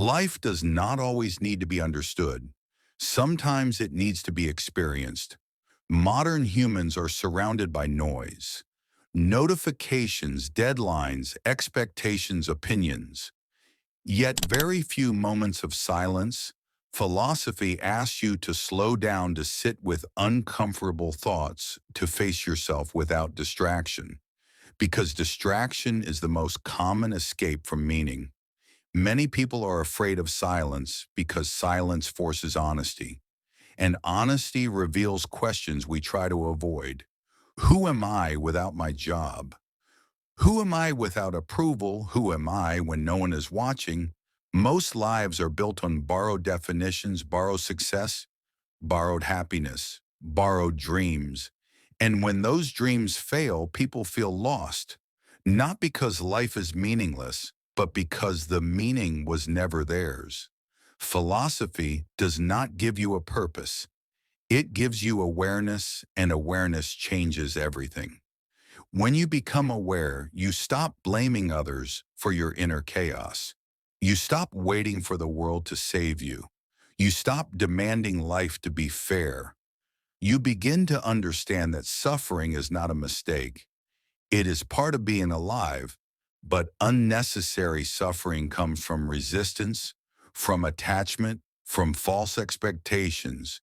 Life does not always need to be understood. Sometimes it needs to be experienced. Modern humans are surrounded by noise. Notifications, deadlines, expectations, opinions. Yet very few moments of silence. Philosophy asks you to slow down, to sit with uncomfortable thoughts, to face yourself without distraction. Because distraction is the most common escape from meaning. Many people are afraid of silence because silence forces honesty, and honesty reveals questions we try to avoid. Who am I without my job? Who am I without approval? Who am I when no one is watching? Most lives are built on borrowed definitions, borrowed success, borrowed happiness, borrowed dreams. And when those dreams fail, people feel lost, not because life is meaningless, but because the meaning was never theirs. Philosophy does not give you a purpose. It gives you awareness, and awareness changes everything. When you become aware, you stop blaming others for your inner chaos. You stop waiting for the world to save you. You stop demanding life to be fair. You begin to understand that suffering is not a mistake. It is part of being alive, but unnecessary suffering comes from resistance, from attachment, from false expectations.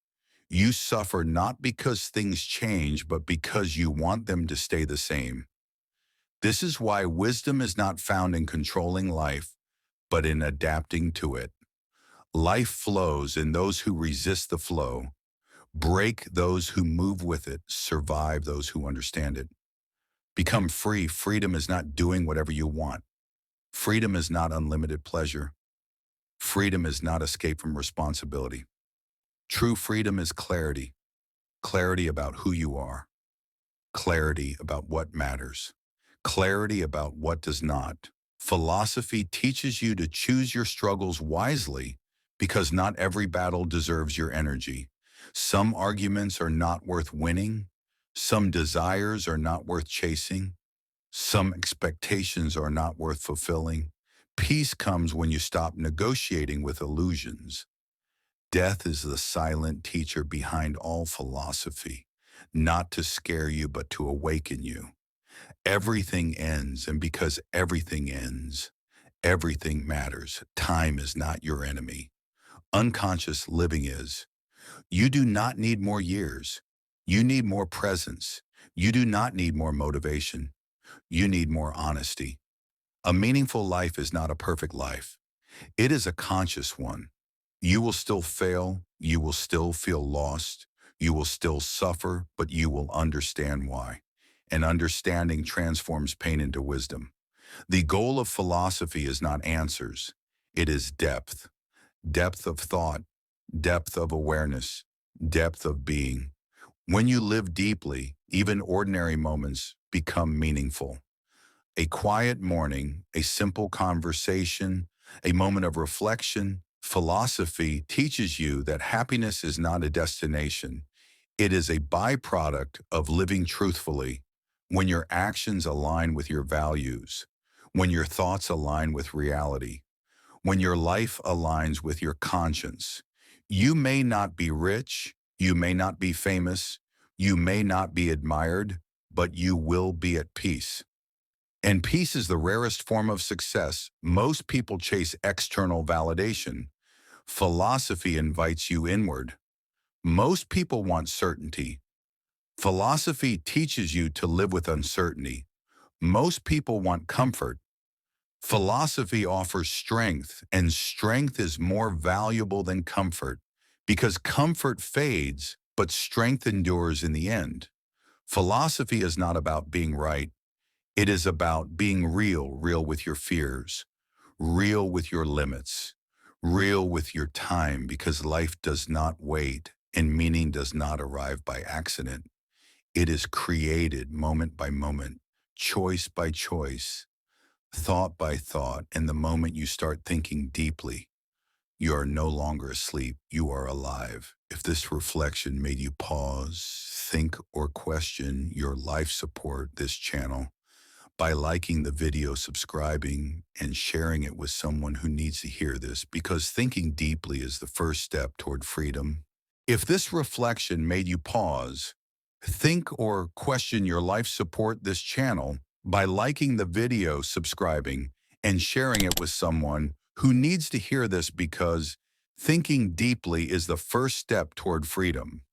You suffer not because things change, but because you want them to stay the same. This is why wisdom is not found in controlling life, but in adapting to it. Life flows, and those who resist the flow break those who move with it, survive those who understand it. Become free. Freedom is not doing whatever you want. Freedom is not unlimited pleasure. Freedom is not escape from responsibility. True freedom is clarity. Clarity about who you are. Clarity about what matters. Clarity about what does not. Philosophy teaches you to choose your struggles wisely because not every battle deserves your energy. Some arguments are not worth winning. Some desires are not worth chasing. Some expectations are not worth fulfilling. Peace comes when you stop negotiating with illusions. Death is the silent teacher behind all philosophy, not to scare you, but to awaken you. Everything ends, and because everything ends, everything matters. Time is not your enemy. Unconscious living is. You do not need more years. You need more presence. You do not need more motivation. You need more honesty. A meaningful life is not a perfect life. It is a conscious one. You will still fail. You will still feel lost. You will still suffer, but you will understand why. And understanding transforms pain into wisdom. The goal of philosophy is not answers. It is depth. Depth of thought, depth of awareness, depth of being. When you live deeply, even ordinary moments become meaningful. A quiet morning, a simple conversation, a moment of reflection. Philosophy teaches you that happiness is not a destination. It is a byproduct of living truthfully. When your actions align with your values, when your thoughts align with reality, when your life aligns with your conscience. You may not be rich, you may not be famous, you may not be admired, but you will be at peace. And peace is the rarest form of success. Most people chase external validation. Philosophy invites you inward. Most people want certainty. Philosophy teaches you to live with uncertainty. Most people want comfort. Philosophy offers strength, and strength is more valuable than comfort because comfort fades, but strength endures in the end. Philosophy is not about being right. It is about being real, real with your fears, real with your limits, real with your time, because life does not wait and meaning does not arrive by accident. It is created moment by moment, choice by choice, thought by thought, and the moment you start thinking deeply, you are no longer asleep, you are alive. If this reflection made you pause, think, or question your life, support this channel by liking the video, subscribing, and sharing it with someone who needs to hear this, because thinking deeply is the first step toward freedom. If this reflection made you pause, think, or question your life, support this channel by liking the video, subscribing, and sharing it with someone who needs to hear this, because thinking deeply is the first step toward freedom.